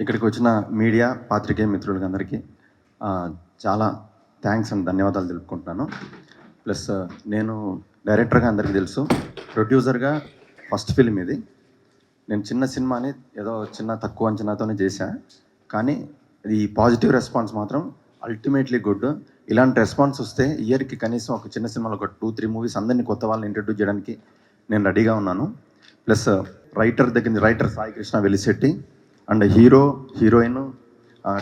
ఇక్కడికి వచ్చిన మీడియా పాత్రికేయ మిత్రులకి అందరికీ చాలా థ్యాంక్స్ అండ్ ధన్యవాదాలు తెలుపుకుంటున్నాను. ప్లస్ నేను డైరెక్టర్గా అందరికీ తెలుసు, ప్రొడ్యూసర్గా ఫస్ట్ ఫిల్మ్ ఇది. నేను చిన్న సినిమాని ఏదో చిన్న తక్కువ అంచనాతోనే చేశా, కానీ ఈ పాజిటివ్ రెస్పాన్స్ మాత్రం అల్టిమేట్లీ గుడ్. ఇలాంటి రెస్పాన్స్ వస్తే ఇయర్కి కనీసం ఒక చిన్న సినిమాలో ఒక 2-3 మూవీస్ అందరినీ కొత్త వాళ్ళని ఇంట్రడ్యూస్ చేయడానికి నేను రెడీగా ఉన్నాను. Plus writer Sai Krishna Velishetti and heroine,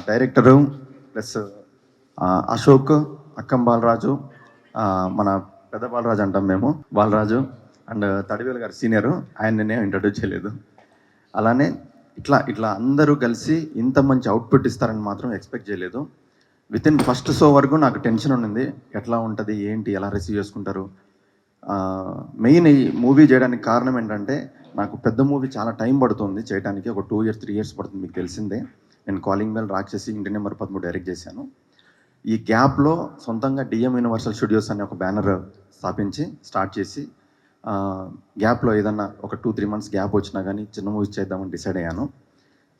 director, plus Ashok, Akkam Balaraju, మన పెద్ద బాలరాజు అంటాం మేము, బాలరాజు అండ్ తడివేలు గారు సీనియరు, ఆయన నేను ఇంట్రడ్యూస్ చేయలేదు. అలానే ఇట్లా అందరూ కలిసి ఇంత మంచి అవుట్పుట్ ఇస్తారని మాత్రం ఎక్స్పెక్ట్ చేయలేదు. వితిన్ ఫస్ట్ షో వరకు నాకు టెన్షన్ ఉండింది, ఎట్లా ఉంటుంది ఏంటి, ఎలా రిసీవ్ చేసుకుంటారు. మెయిన్ ఈ మూవీ చేయడానికి కారణం ఏంటంటే, నాకు పెద్ద మూవీ చాలా టైం పడుతుంది చేయడానికి, ఒక 2 years 3 years పడుతుంది, మీకు తెలిసిందే. నేను కాలింగ్ బెల్, రాక్షసి, ఇంటి నెంబర్ 13 డైరెక్ట్ చేశాను. ఈ గ్యాప్లో సొంతంగా డిఎం యూనివర్సల్ స్టూడియోస్ అనే ఒక బ్యానర్ స్థాపించి స్టార్ట్ చేసి, గ్యాప్లో ఏదన్నా ఒక 2-3 months గ్యాప్ వచ్చినా కానీ చిన్న మూవీస్ చేద్దామని డిసైడ్ అయ్యాను.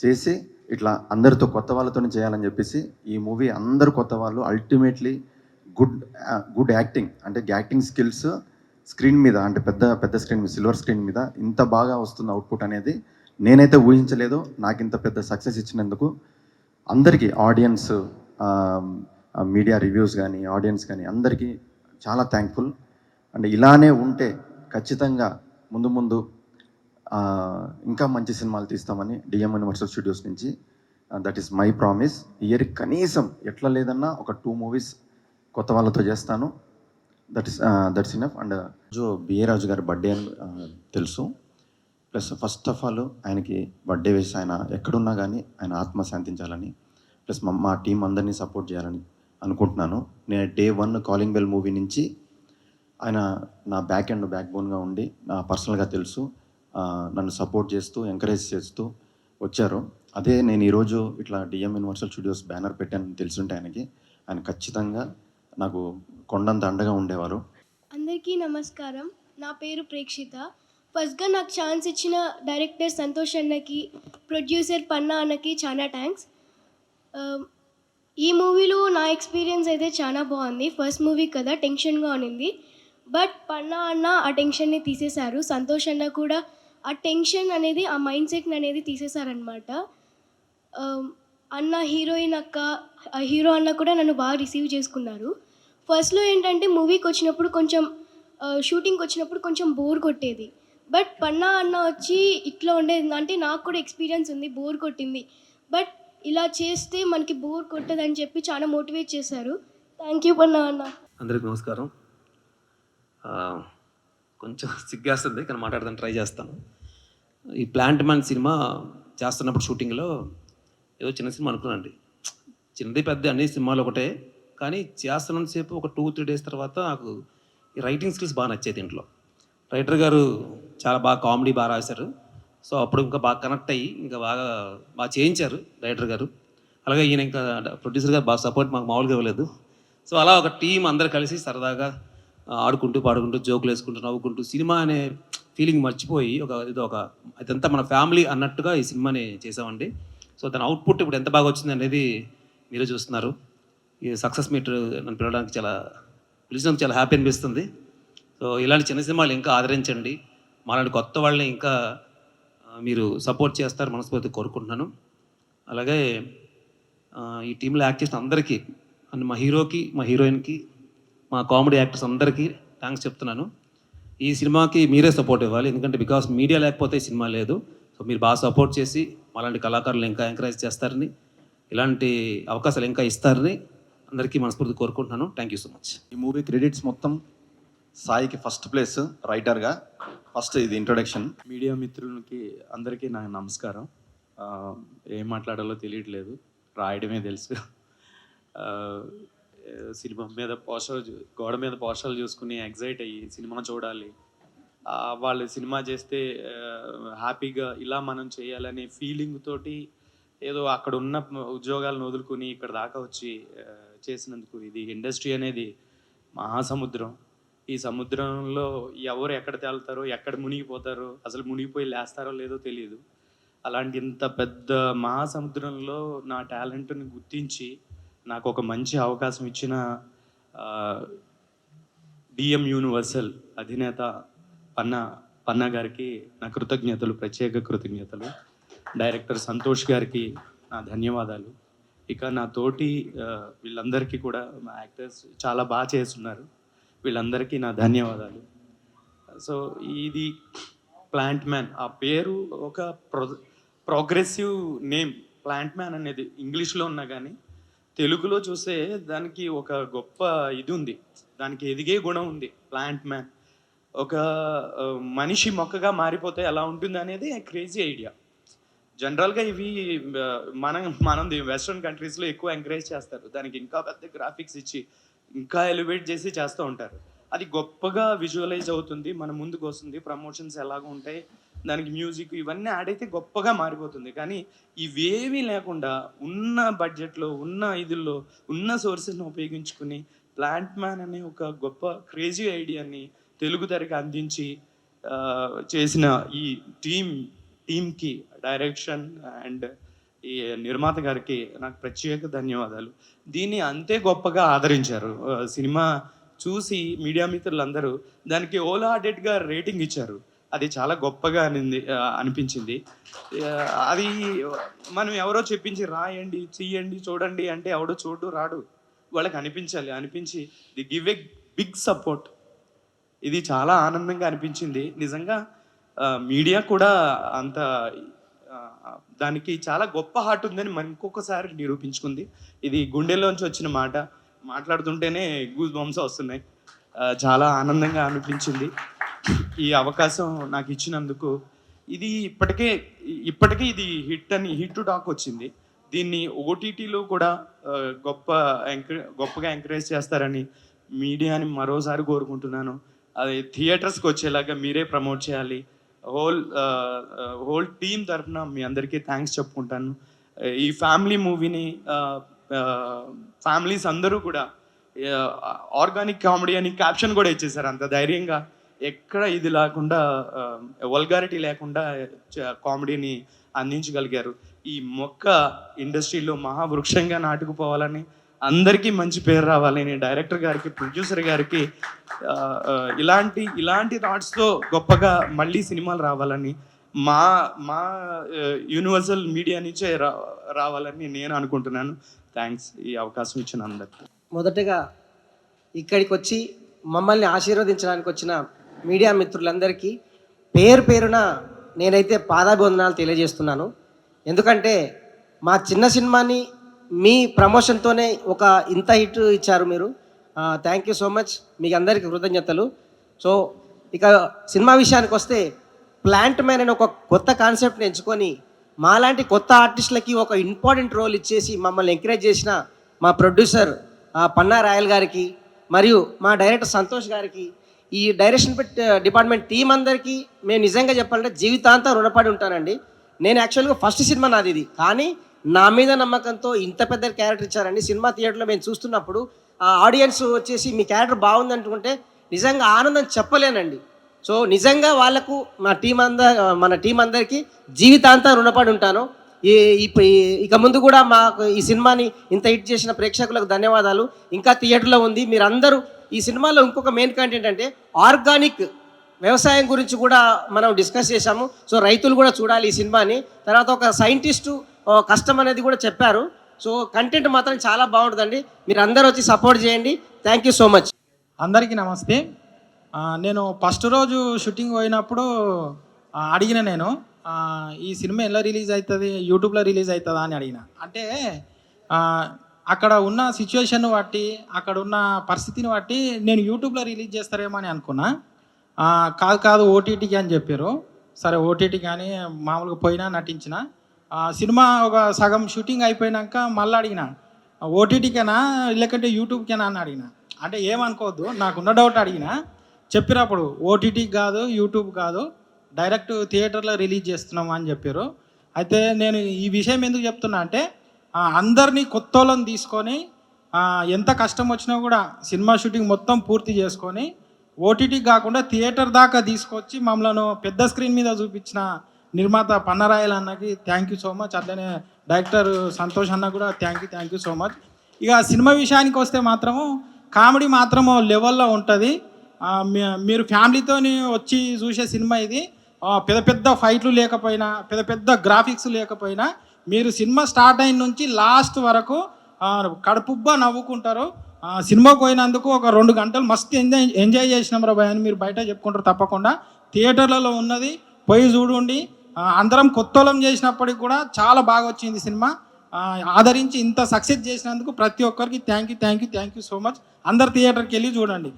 చేసి ఇట్లా అందరితో కొత్త వాళ్ళతో చేయాలని చెప్పేసి ఈ మూవీ అందరు కొత్త వాళ్ళు అల్టిమేట్లీ గుడ్ యాక్టింగ్, అంటే యాక్టింగ్ స్కిల్స్ స్క్రీన్ మీద, అంటే పెద్ద స్క్రీన్ మీద, సిల్వర్ స్క్రీన్ మీద ఇంత బాగా వస్తుంది అవుట్పుట్ అనేది నేనైతే ఊహించలేదు. నాకు ఇంత పెద్ద సక్సెస్ ఇచ్చినందుకు అందరికీ, ఆడియన్స్, మీడియా రివ్యూస్ కానీ, ఆడియన్స్ కానీ అందరికీ చాలా థ్యాంక్ఫుల్. అండ్ ఇలానే ఉంటే ఖచ్చితంగా ముందు ఇంకా మంచి సినిమాలు తీస్తామని డిఎం యూనివర్సల్ స్టూడియోస్ నుంచి, that is my promise. Year కనీసం ఎట్లా లేదన్నా ఒక 2 movies కొత్త వాళ్ళతో చేస్తాను. That's enough. అండ్ బిఏ రాజు గారి బర్త్డే అని తెలుసు. ప్లస్ ఫస్ట్ ఆఫ్ ఆల్ ఆయనకి బర్త్డే వేసి ఆయన ఎక్కడున్నా కానీ ఆయన ఆత్మ శాంతించాలని, ప్లస్ మా టీం అందరినీ సపోర్ట్ చేయాలని అనుకుంటున్నాను. నేను Day 1 కాలింగ్ బెల్ మూవీ నుంచి ఆయన నా బ్యాక్ బోన్గా ఉండి, నా పర్సనల్గా తెలుసు, నన్ను సపోర్ట్ చేస్తూ ఎంకరేజ్ చేస్తూ వచ్చారు. అదే నేను ఈరోజు ఇట్లా డిఎం యూనివర్సల్ స్టూడియోస్ బ్యానర్ పెట్టాను తెలుసుంటే ఆయన ఖచ్చితంగా నాకు కొండంత అండగా ఉండేవారు. అందరికీ నమస్కారం. నా పేరు ప్రేక్షిత. ఫస్ట్గా నాకు ఛాన్స్ ఇచ్చిన డైరెక్టర్ సంతోష్ అన్నకి, ప్రొడ్యూసర్ పన్నా అన్నకి చాలా థ్యాంక్స్. ఈ మూవీలో నా ఎక్స్పీరియన్స్ అయితే చాలా బాగుంది. ఫస్ట్ మూవీ కదా, టెన్షన్గా ఉన్నింది. బట్ పన్నా అన్న ఆ టెన్షన్ని తీసేశారు. సంతోష్ అన్న కూడా ఆ టెన్షన్ అనేది, ఆ మైండ్ సెట్ అనేది తీసేశారనమాట. అన్న, హీరో అన్న కూడా నన్ను బాగా రిసీవ్ చేసుకున్నారు. ఫస్ట్లో ఏంటంటే మూవీకి వచ్చినప్పుడు షూటింగ్కి వచ్చినప్పుడు కొంచెం బోర్ కొట్టేది. బట్ పన్నా అన్న వచ్చి ఇట్లా ఉండేది, అంటే నాకు కూడా ఎక్స్పీరియన్స్ ఉంది, బోర్ కొట్టింది, బట్ ఇలా చేస్తే మనకి బోర్ కొట్టదని చెప్పి చాలా మోటివేట్ చేశారు. థ్యాంక్ యూ పన్నా అన్న. అందరికీ నమస్కారం. కొంచెం సిగ్గేస్తుంది కానీ మాట్లాడదాన్ని ట్రై చేస్తాను. ఈ ప్లాంట్ మ్యాన్ సినిమా చేస్తున్నప్పుడు షూటింగ్లో ఏదో చిన్న సినిమా అనుకున్నానండి. చిన్నది పెద్ద అన్ని సినిమాలు ఒకటే, కానీ చేస్తున్నంతసేపు ఒక 2-3 days తర్వాత నాకు ఈ రైటింగ్ స్కిల్స్ బాగా నచ్చాయి. దీంట్లో రైటర్ గారు చాలా బాగా కామెడీ బాగా రాశారు. సో అప్పుడు ఇంకా బాగా కనెక్ట్ అయ్యి ఇంకా బాగా చేయించారు రైటర్ గారు. అలాగే ఈయన ఇంకా ప్రొడ్యూసర్ గారు బాగా సపోర్ట్ మాకు మామూలుగా ఇవ్వలేదు. సో అలా ఒక టీం అందరు కలిసి సరదాగా ఆడుకుంటూ పాడుకుంటూ జోకులు వేసుకుంటూ నవ్వుకుంటూ సినిమా అనే ఫీలింగ్ మర్చిపోయి ఇదంతా మన ఫ్యామిలీ అన్నట్టుగా ఈ సినిమాని చేసామండి. సో దాని అవుట్పుట్ ఇప్పుడు ఎంత బాగా వచ్చింది అనేది మీరే చూస్తున్నారు. ఈ సక్సెస్ మీట్ నన్ను పిలవడానికి పిలిచినందుకు చాలా హ్యాపీ అనిపిస్తుంది. సో ఇలాంటి చిన్న సినిమాలు ఇంకా ఆదరించండి, మాలాంటి కొత్త వాళ్ళని ఇంకా మీరు సపోర్ట్ చేస్తారు మనస్ఫూర్తిగా కోరుకుంటున్నాను. అలాగే ఈ టీంలో యాక్ట్ చేసిన అందరికీ, అండ్ మా హీరోకి, మా హీరోయిన్కి, మా కామెడీ యాక్టర్స్ అందరికీ థ్యాంక్స్ చెప్తున్నాను. ఈ సినిమాకి మీరే సపోర్ట్ ఇవ్వాలి, ఎందుకంటే బికాస్ మీడియా లేకపోతే ఈ సినిమా లేదు. సో మీరు బాగా సపోర్ట్ చేసి అలాంటి కళాకారులు ఇంకా ఎంకరేజ్ చేస్తారని, ఇలాంటి అవకాశాలు ఇంకా ఇస్తారని అందరికీ మనస్ఫూర్తి కోరుకుంటున్నాను. Thank you so much. ఈ మూవీ క్రెడిట్స్ మొత్తం సాయికి ఫస్ట్ ప్లేస్ రైటర్గా. ఫస్ట్ ఇది ఇంట్రొడక్షన్. మీడియా మిత్రులకి అందరికీ నా నమస్కారం. ఏం మాట్లాడాలో తెలియట్లేదు, రాయడమే తెలుసు. సినిమా మీద గోడ మీద పోస్టర్లు చూసుకుని ఎగ్జైట్ అయ్యి సినిమా చూడాలి, వాళ్ళు సినిమా చేస్తే హ్యాపీగా ఇలా మనం చేయాలనే ఫీలింగ్ తోటి ఏదో అక్కడ ఉన్న ఉద్యోగాలను వదులుకుని ఇక్కడ దాకా వచ్చి చేసినందుకు, ఇది ఇండస్ట్రీ అనేది మహాసముద్రం. ఈ సముద్రంలో ఎవరు ఎక్కడ తేలుతారో, ఎక్కడ మునిగిపోతారో, అసలు మునిగిపోయి లేస్తారో లేదో తెలియదు. అలాంటి ఇంత పెద్ద మహాసముద్రంలో నా టాలెంట్ని గుర్తించి నాకు ఒక మంచి అవకాశం ఇచ్చిన డిఎం యూనివర్సల్ అధినేత పన్నా గారికి నా కృతజ్ఞతలు, ప్రత్యేక కృతజ్ఞతలు. డైరెక్టర్ సంతోష్ గారికి నా ధన్యవాదాలు. ఇక నా తోటి వీళ్ళందరికీ కూడా, మా యాక్టర్స్ చాలా బాగా చేస్తున్నారు, వీళ్ళందరికీ నా ధన్యవాదాలు. సో ఇది ప్లాంట్ మ్యాన్, ఆ పేరు ఒక ప్రోగ్రెసివ్ నేమ్. ప్లాంట్ మ్యాన్ అనేది ఇంగ్లీష్లో ఉన్నా కానీ తెలుగులో చూస్తే దానికి ఒక గొప్ప ఇది ఉంది, దానికి ఎదిగే గుణం ఉంది. ప్లాంట్ మ్యాన్, ఒక మనిషి మొక్కగా మారిపోతే ఎలా ఉంటుంది అనేది క్రేజీ ఐడియా. జనరల్గా ఇవి మనం వెస్ట్రన్ కంట్రీస్లో ఎక్కువ ఎంకరేజ్ చేస్తారు, దానికి ఇంకా పెద్ద గ్రాఫిక్స్ ఇచ్చి ఇంకా ఎలివేట్ చేసి చేస్తూ ఉంటారు. అది గొప్పగా విజువలైజ్ అవుతుంది, మన ముందుకు వస్తుంది, ప్రమోషన్స్ ఎలాగ ఉంటాయి, దానికి మ్యూజిక్ ఇవన్నీ యాడ్ అయితే గొప్పగా మారిపోతుంది. కానీ ఇవేమీ లేకుండా ఉన్న బడ్జెట్లో, ఉన్న ఇదుల్లో, ఉన్న సోర్సెస్ని ఉపయోగించుకుని ప్లాంట్ మ్యాన్ అనే ఒక గొప్ప క్రేజీ ఐడియాని తెలుగు తెరకి అందించి చేసిన ఈ టీమ్కి, డైరెక్షన్ అండ్ ఈ నిర్మాత గారికి నాకు ప్రత్యేక ధన్యవాదాలు. దీన్ని అంతే గొప్పగా ఆదరించారు. సినిమా చూసి మీడియా మిత్రులందరూ దానికి ఓలా ఆడెట్గా రేటింగ్ ఇచ్చారు. అది చాలా గొప్పగా అనిపించింది. అది మనం ఎవరో చెప్పించి రాయండి, చెయ్యండి, చూడండి అంటే ఎవడో చూడు రాడు, వాళ్ళకి అనిపించి the give a big support. ఇది చాలా ఆనందంగా అనిపించింది నిజంగా. మీడియా కూడా అంత దానికి చాలా గొప్ప హార్ట్ ఉందని మనం ఇంకొకసారి నిరూపించుకుంది. ఇది గుండెలోంచి వచ్చిన మాట, మాట్లాడుతుంటేనే గూస్ బంప్స్ వస్తున్నాయి. చాలా ఆనందంగా అనిపించింది ఈ అవకాశం నాకు ఇచ్చినందుకు. ఇది ఇప్పటికే ఇది హిట్ టు టాక్ వచ్చింది. దీన్ని ఓటీటీలో కూడా గొప్పగా ఎంకరేజ్ చేస్తారని మీడియాని మరోసారి కోరుకుంటున్నాను. అది థియేటర్స్కి వచ్చేలాగా మీరే ప్రమోట్ చేయాలి. హోల్ టీమ్ తరఫున మీ అందరికీ థ్యాంక్స్ చెప్పుకుంటాను. ఈ ఫ్యామిలీ మూవీని ఫ్యామిలీస్ అందరూ కూడా ఆర్గానిక్ కామెడీ అని క్యాప్షన్ కూడా ఇచ్చేసారు. అంత ధైర్యంగా ఎక్కడ ఇది లేకుండా, వల్గారిటీ లేకుండా కామెడీని అందించగలిగారు. ఈ మొక్క ఇండస్ట్రీలో మహావృక్షంగా నాటుకుపోవాలని, అందరికీ మంచి పేరు రావాలని డైరెక్టర్ గారికి, ప్రొడ్యూసర్ గారికి ఇలాంటి థాట్స్తో గొప్పగా మళ్ళీ సినిమాలు రావాలని, మా యూనివర్సల్ మీడియా నుంచే రావాలని నేను అనుకుంటున్నాను. థ్యాంక్స్ ఈ అవకాశం ఇచ్చిన అందరికీ. మొదటగా ఇక్కడికి వచ్చి మమ్మల్ని ఆశీర్వదించడానికి వచ్చిన మీడియా మిత్రులందరికీ పేరున నేనైతే పాదాభివందనాలు తెలియజేస్తున్నాను. ఎందుకంటే మా చిన్న సినిమాని మీ ప్రమోషన్తోనే ఒక ఇంత హిట్ ఇచ్చారు మీరు. థ్యాంక్ యూ సో మచ్, మీకు అందరికీ కృతజ్ఞతలు. సో ఇక సినిమా విషయానికి వస్తే, ప్లాంట్ మ్యాన్ అనే ఒక కొత్త కాన్సెప్ట్ని ఎంచుకొని మాలాంటి కొత్త ఆర్టిస్టులకి ఒక ఇంపార్టెంట్ రోల్ ఇచ్చేసి మమ్మల్ని ఎంకరేజ్ చేసిన మా ప్రొడ్యూసర్ పన్నా రాయల్ గారికి, మరియు మా డైరెక్టర్ సంతోష్ గారికి, ఈ డైరెక్షన్ డిపార్ట్మెంట్ టీం అందరికీ మేము నిజంగా చెప్పాలంటే జీవితాంతం రుణపడి ఉంటానండి. నేను యాక్చువల్గా ఫస్ట్ సినిమా నాది ఇది, కానీ నా మీద నమ్మకంతో ఇంత పెద్ద క్యారెక్టర్ ఇచ్చారండి. సినిమా థియేటర్లో మేము చూస్తున్నప్పుడు ఆ ఆడియన్స్ వచ్చేసి మీ క్యారెక్టర్ బాగుంది అంటుకుంటే నిజంగా ఆనందం చెప్పలేనండి. సో నిజంగా వాళ్ళకు మన టీం అందరికీ జీవితాంతం రుణపడి ఉంటాను. ఇక ముందు కూడా మాకు ఈ సినిమాని ఇంత హిట్ చేసిన ప్రేక్షకులకు ధన్యవాదాలు. ఇంకా థియేటర్లో ఉంది. మీరందరూ ఈ సినిమాలో ఇంకొక మెయిన్ కంటెంట్ అంటే ఆర్గానిక్ వ్యవసాయం గురించి కూడా మనం డిస్కస్ చేశాము. సో రైతులు కూడా చూడాలి ఈ సినిమాని. తర్వాత ఒక సైంటిస్టు కష్టం అనేది కూడా చెప్పారు. సో కంటెంట్ మాత్రం చాలా బాగుంటుందండి. మీరు అందరూ వచ్చి సపోర్ట్ చేయండి. Thank you so much. అందరికీ నమస్తే. నేను ఫస్ట్ రోజు షూటింగ్ పోయినప్పుడు అడిగిన, నేను ఈ సినిమా ఎలా రిలీజ్ అవుతుంది, యూట్యూబ్లో రిలీజ్ అవుతుందా అని అడిగిన. అంటే అక్కడ ఉన్న సిచ్యువేషన్ బట్టి, అక్కడ ఉన్న పరిస్థితిని బట్టి నేను యూట్యూబ్లో రిలీజ్ చేస్తారేమో అని అనుకున్నా. కాదు ఓటీటీకి అని చెప్పారు. సరే ఓటీటీ కానీ మామూలుగా పోయినా నటించిన. సినిమా ఒక సగం షూటింగ్ అయిపోయినాక మళ్ళీ అడిగిన, ఓటీటీకేనా లేకంటే యూట్యూబ్కేనా అని అడిగిన. అంటే ఏమనుకోవద్దు, నాకున్న డౌట్ అడిగిన. చెప్పినప్పుడు ఓటీటీ కాదు, యూట్యూబ్ కాదు, డైరెక్ట్ థియేటర్లో రిలీజ్ చేస్తున్నాం అని చెప్పారు. అయితే నేను ఈ విషయం ఎందుకు చెప్తున్నా అంటే, అందరినీ కొత్త వాళ్ళని తీసుకొని ఎంత కష్టం వచ్చినా కూడా సినిమా షూటింగ్ మొత్తం పూర్తి చేసుకొని ఓటీటీ కాకుండా థియేటర్ దాకా తీసుకొచ్చి మమ్మల్ని పెద్ద స్క్రీన్ మీద చూపించిన నిర్మాత పన్నరాయల అన్నకి థ్యాంక్ యూ సో మచ్. అట్లనే డైరెక్టర్ సంతోష్ అన్న కూడా థ్యాంక్ యూ సో మచ్. ఇక సినిమా విషయానికి వస్తే మాత్రము కామెడీ మాత్రము లెవెల్లో ఉంటుంది. మీరు ఫ్యామిలీతో వచ్చి చూసే సినిమా ఇది. పెద్ద పెద్ద ఫైట్లు లేకపోయినా, పెద్ద పెద్ద గ్రాఫిక్స్ లేకపోయినా, మీరు సినిమా స్టార్ట్ అయిన నుంచి లాస్ట్ వరకు కడుపుబ్బా నవ్వుకుంటారు. సినిమాకు పోయినందుకు ఒక 2 గంటలు మస్తు ఎంజాయ్ చేసినాం రా భయ్ అని మీరు బయట చెప్పుకుంటారు. తప్పకుండా థియేటర్లలో ఉన్నది పోయి చూడండి. అందరం కొత్తోళం చేసినప్పటికి కూడా చాలా బాగా వచ్చింది సినిమా. ఆదరించి ఇంత సక్సెస్ చేసినందుకు ప్రతి ఒక్కరికి థ్యాంక్ యూ సో మచ్. అందరు థియేటర్కి వెళ్ళి చూడండి.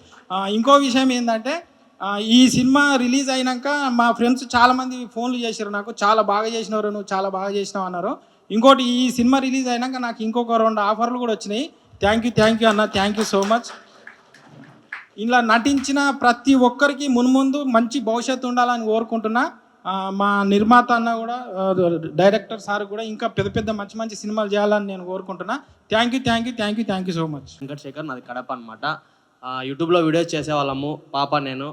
ఇంకో విషయం ఏంటంటే, ఈ సినిమా రిలీజ్ అయినాక మా ఫ్రెండ్స్ చాలామంది ఫోన్లు చేశారు నాకు, చాలా బాగా చేసినారు, నువ్వు చాలా బాగా చేసినావు అన్నారు. ఇంకోటి, ఈ సినిమా రిలీజ్ అయినాక నాకు ఇంకొక 2 ఆఫర్లు కూడా వచ్చినాయి. థ్యాంక్ యూ అన్న, థ్యాంక్ యూ సో మచ్. ఇలా నటించిన ప్రతి ఒక్కరికి మున్ముందు మంచి భవిష్యత్తు ఉండాలని కోరుకుంటున్నా. మా నిర్మాత అన్న కూడా, డైరెక్టర్ సార్ కూడా ఇంకా పెద్ద పెద్ద మంచి సినిమాలు చేయాలని నేను కోరుకుంటున్నా. Thank you so much. Venkatashekar, నాది కడప అనమాట. యూట్యూబ్లో వీడియోస్ చేసేవాళ్ళము పాప నేను.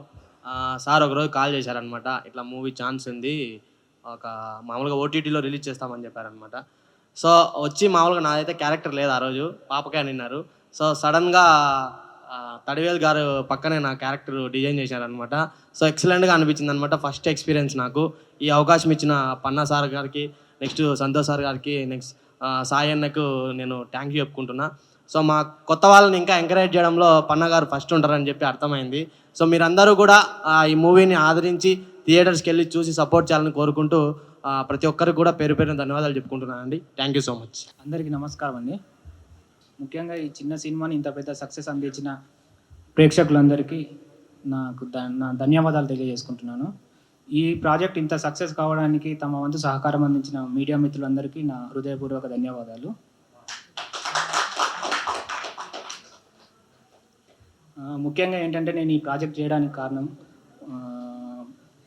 సార్ ఒకరోజు కాల్ చేశారనమాట, ఇట్లా మూవీ ఛాన్స్ ఉంది, ఒక మామూలుగా ఓటీటీలో రిలీజ్ చేస్తామని చెప్పారనమాట. సో వచ్చి మామూలుగా నాదైతే క్యారెక్టర్ లేదు ఆ రోజు, పాపకే అన్నారు. సో సడన్గా తడివేల్ గారు పక్కనే నా క్యారెక్టర్ డిజైన్ చేశారనమాట. సో ఎక్సలెంట్గా అనిపించింది అనమాట. ఫస్ట్ ఎక్స్పీరియన్స్ నాకు. ఈ అవకాశం ఇచ్చిన పన్నా సార్ గారికి, నెక్స్ట్ సంతోష్ సార్ గారికి, నెక్స్ట్ సాయి అన్నకు నేను థ్యాంక్ యూ చెప్పుకుంటున్నా. సో మా కొత్త వాళ్ళని ఇంకా ఎంకరేజ్ చేయడంలో పన్నా గారు ఫస్ట్ ఉంటారని చెప్పి అర్థమైంది. సో మీరందరూ కూడా ఈ మూవీని ఆదరించి థియేటర్స్కి వెళ్ళి చూసి సపోర్ట్ చేయాలని కోరుకుంటూ ప్రతి ఒక్కరికి కూడా పేరు పేరున ధన్యవాదాలు చెప్పుకుంటున్నానండి. Thank you so much. అందరికీ నమస్కారం అండి. ముఖ్యంగా ఈ చిన్న సినిమాని ఇంత పెద్ద సక్సెస్ అందించిన ప్రేక్షకులందరికీ నా ధన్యవాదాలు తెలియజేసుకుంటున్నాను. ఈ ప్రాజెక్ట్ ఇంత సక్సెస్ కావడానికి తమ వంతు సహకారం అందించిన మీడియా మిత్రులందరికీ నా హృదయపూర్వక ధన్యవాదాలు. ముఖ్యంగా ఏంటంటే, నేను ఈ ప్రాజెక్ట్ చేయడానికి కారణం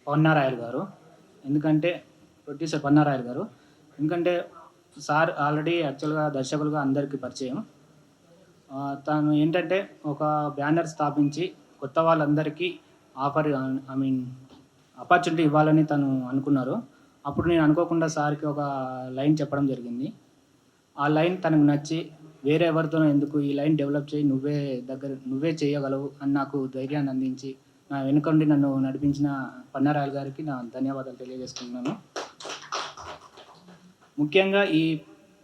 పన్నారాయలు గారు. ఎందుకంటే ప్రొడ్యూసర్ పన్నారాయలు గారు. ఎందుకంటే సార్ ఆల్రెడీ యాక్చువల్గా దర్శకులుగా అందరికీ పరిచయం. తను ఏంటంటే ఒక బ్యానర్ స్థాపించి కొత్త వాళ్ళందరికీ ఆపర్చునిటీ ఇవ్వాలని తను అనుకున్నారు. అప్పుడు నేను అనుకోకుండా సార్కి ఒక లైన్ చెప్పడం జరిగింది. ఆ లైన్ తనకు నచ్చి, వేరే ఎవరితోనో ఎందుకు, ఈ లైన్ డెవలప్ చేయి, నువ్వే చేయగలవు అని నాకు ధైర్యాన్ని అందించి నా వెనుకండి నన్ను నడిపించిన పన్నారాయలు గారికి నా ధన్యవాదాలు తెలియజేసుకుంటున్నాను. ముఖ్యంగా ఈ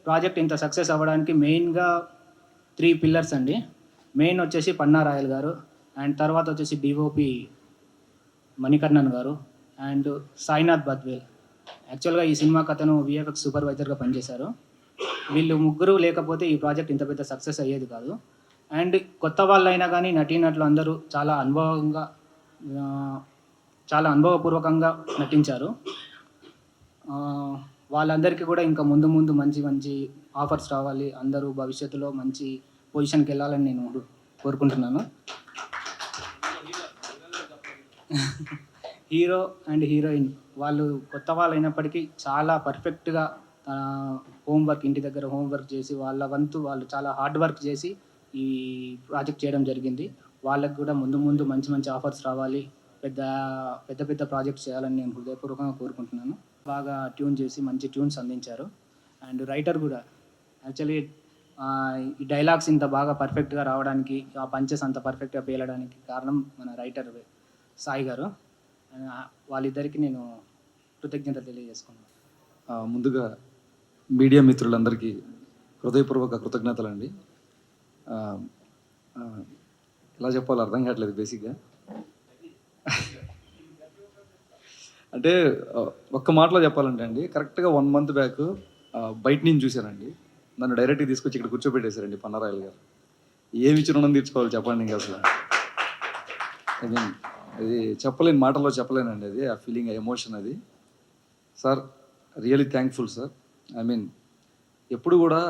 ప్రాజెక్ట్ ఇంత సక్సెస్ అవ్వడానికి మెయిన్గా 3 పిల్లర్స్ అండి. మెయిన్ వచ్చేసి పన్నారాయలు గారు, అండ్ తర్వాత వచ్చేసి డిఓపి మణికర్ణన్ గారు, అండ్ సాయినాథ్ బద్వేల్. యాక్చువల్గా ఈ సినిమా కథను విఎఫ్ఎక్స్ సూపర్వైజర్గా పనిచేశారు. వీళ్ళు ముగ్గురు లేకపోతే ఈ ప్రాజెక్ట్ ఇంత పెద్ద సక్సెస్ అయ్యేది కాదు. అండ్ కొత్త వాళ్ళైనా కానీ నటీనటులు అందరూ చాలా అనుభవపూర్వకంగా నటించారు. వాళ్ళందరికీ కూడా ఇంకా ముందు మంచి ఆఫర్స్ రావాలి, అందరూ భవిష్యత్తులో మంచి పొజిషన్కి వెళ్ళాలని నేను కోరుకుంటున్నాను. హీరో అండ్ హీరోయిన్ వాళ్ళు కొత్త వాళ్ళు అయినప్పటికీ చాలా పర్ఫెక్ట్గా హోంవర్క్, ఇంటి దగ్గర హోంవర్క్ చేసి వాళ్ళ వంతు వాళ్ళు చాలా హార్డ్ వర్క్ చేసి ఈ ప్రాజెక్ట్ చేయడం జరిగింది. వాళ్ళకు కూడా ముందు మంచి ఆఫర్స్ రావాలి, పెద్ద ప్రాజెక్ట్స్ చేయాలని నేను హృదయపూర్వకంగా కోరుకుంటున్నాను. బాగా ట్యూన్ చేసి మంచి ట్యూన్స్ అందించారు. అండ్ రైటర్ కూడా యాక్చువల్లీ ఈ డైలాగ్స్ ఇంత బాగా పర్ఫెక్ట్గా రావడానికి, ఆ పంచెస్ అంత పర్ఫెక్ట్గా పేలడానికి కారణం మన రైటర్ సాయి గారు. వాళ్ళిద్దరికీ నేను కృతజ్ఞతలు తెలియజేసుకున్నాను. ముందుగా మీడియా మిత్రులందరికీ హృదయపూర్వక కృతజ్ఞతలండి. ఎలా చెప్పాలో అర్థం కావట్లేదు బేసిక్గా. అంటే ఒక్క మాటలో చెప్పాలంటే అండి, కరెక్ట్గా 1 మంత్ బ్యాక్ బయట నుంచి చూశానండి. నన్ను డైరెక్ట్గా తీసుకొచ్చి ఇక్కడ కూర్చోబెట్టేశారండి పన్నారాయలు గారు. ఏమి ఇచ్చి రుణం తీర్చుకోవాలి చెప్పండి ఇంకా అసలు. ఐ మీన్ అది చెప్పలేని, మాటల్లో చెప్పలేనండి అది, ఆ ఫీలింగ్, ఆ ఎమోషన్ అది. Sir really thankful sir. I mean ఎప్పుడు కూడా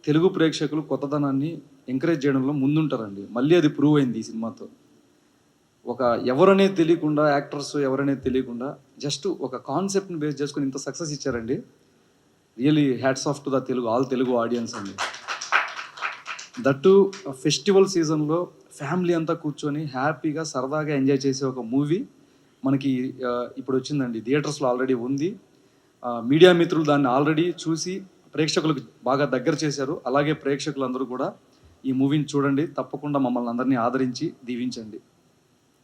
తెలుగు ప్రేక్షకులు కొత్తదనాన్ని ఎంకరేజ్ చేయడంలో ముందుంటారండి. మళ్ళీ అది ప్రూవ్ అయింది ఈ సినిమాతో. ఒక ఎవరనేది తెలియకుండా, యాక్టర్స్ ఎవరనేది తెలియకుండా జస్ట్ ఒక కాన్సెప్ట్ని బేస్ చేసుకుని ఇంత సక్సెస్ ఇచ్చారండి. Really hats off to the all Telugu audience అండి. దట్టు ఫెస్టివల్ సీజన్లో ఫ్యామిలీ అంతా కూర్చొని హ్యాపీగా సరదాగా ఎంజాయ్ చేసే ఒక మూవీ మనకి ఇప్పుడు వచ్చిందండి, థియేటర్స్లో ఆల్రెడీ ఉంది. మీడియా మిత్రులు దాన్ని ఆల్రెడీ చూసి ప్రేక్షకులకు బాగా దగ్గర చేశారు. అలాగే ప్రేక్షకులందరూ కూడా ఈ మూవీని చూడండి, తప్పకుండా మమ్మల్ని అందరినీ ఆదరించి దీవించండి.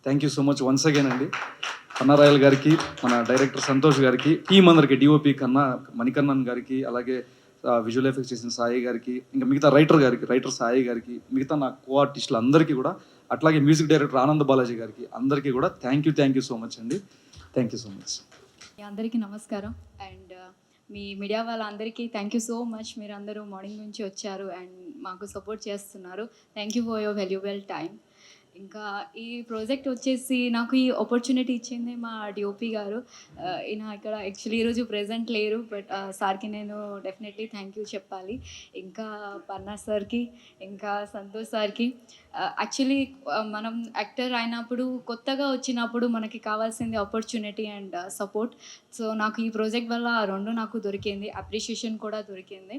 Thank you so much once again అండి. పన్నారాయల్ గారికి, మన డైరెక్టర్ సంతోష్ గారికి, టీం అందరికి, డిఓపి మణికన్నన్ గారికి, అలాగే విజువల్ ఎఫెక్ట్స్ చేసిన సాయి గారికి, ఇంకా మిగతా రైటర్ సాయి గారికి, మిగతా నా కో ఆర్టిస్టులు అందరికీ కూడా, అట్లాగే మ్యూజిక్ డైరెక్టర్ ఆనంద్ బాలాజీ గారికి అందరికీ కూడా థ్యాంక్ యూ సో మచ్ అండి. Thank you so much. అందరికీ నమస్కారం. అండ్ మీ మీడియా వాళ్ళందరికీ థ్యాంక్ యూ సో మచ్. మీరు అందరూ మార్నింగ్ నుంచి వచ్చారు అండ్ మాకు సపోర్ట్ చేస్తున్నారు. Thank you for your valuable time. ఇంకా ఈ ప్రాజెక్ట్ వచ్చేసి నాకు ఈ ఆపర్చునిటీ ఇచ్చింది మా డిఓపి గారు. ఈయన ఇక్కడ యాక్చువల్లీ ఈరోజు ప్రెజెంట్ లేరు, బట్ సార్కి నేను డెఫినెట్లీ థ్యాంక్ యూ చెప్పాలి. ఇంకా పన్నా సార్కి, ఇంకా సంతోష్ సార్కి. యాక్చువల్లీ మనం యాక్టర్ అయినప్పుడు, కొత్తగా వచ్చినప్పుడు మనకి కావాల్సింది ఆపర్చునిటీ అండ్ సపోర్ట్. సో నాకు ఈ ప్రాజెక్ట్ వల్ల ఆ రెండు నాకు దొరికింది, అప్రిషియేషన్ కూడా దొరికింది.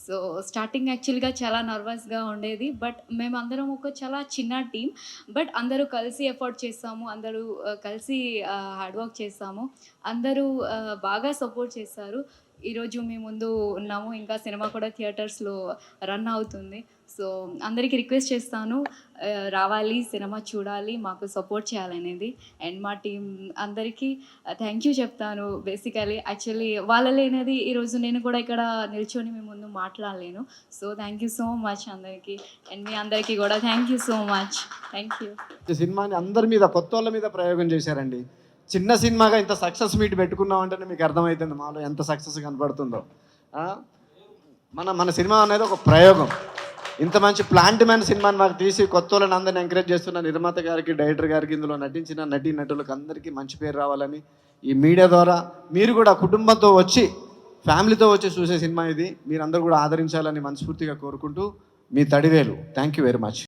సో స్టార్టింగ్ యాక్చువల్గా చాలా నర్వస్గా ఉండేది, బట్ మేమందరం ఒక చాలా చిన్న టీం, బట్ అందరూ కలిసి ఎఫర్ట్ చేస్తాము, అందరూ కలిసి హార్డ్ వర్క్ చేస్తాము, అందరూ బాగా సపోర్ట్ చేస్తారు. ఈరోజు మీ ముందు ఉన్నాము, ఇంకా సినిమా కూడా థియేటర్స్లో రన్ అవుతుంది. సో అందరికీ రిక్వెస్ట్ చేస్తాను, రావాలి, సినిమా చూడాలి, మాకు సపోర్ట్ చేయాలనేది. అండ్ మా టీం అందరికీ థ్యాంక్ యూ చెప్తాను. బేసికలీ యాక్చువల్లీ వాళ్ళ లేనిది ఈరోజు నేను కూడా ఇక్కడ నిల్చొని మీ ముందు మాట్లాడలేను. So thank you so much అందరికీ. అండ్ మీ అందరికీ కూడా thank you so much. Thank you. సినిమాని అందరి మీద, కొత్త వాళ్ళ మీద ప్రయోగం చేశారండి. చిన్న సినిమాగా ఇంత సక్సెస్ మీట్ పెట్టుకున్నామంటేనే మీకు అర్థమవుతుంది మాలో ఎంత సక్సెస్ కనపడుతుందో. మన సినిమా అనేది ఒక ప్రయోగం. ఇంత మంచి ప్లాంట్ మ్యాన్ సినిమాని మాకు తీసి కొత్త వాళ్ళని అందరిని ఎంకరేజ్ చేస్తున్న నిర్మాత గారికి, డైరెక్టర్ గారికి, ఇందులో నటించిన నటులకు అందరికీ మంచి పేరు రావాలని ఈ మీడియా ద్వారా మీరు కూడా కుటుంబంతో వచ్చి, ఫ్యామిలీతో వచ్చి చూసే సినిమా ఇది. మీరందరూ కూడా ఆదరించాలని మనస్ఫూర్తిగా కోరుకుంటూ, మీ Thadivelu. Thank you very much.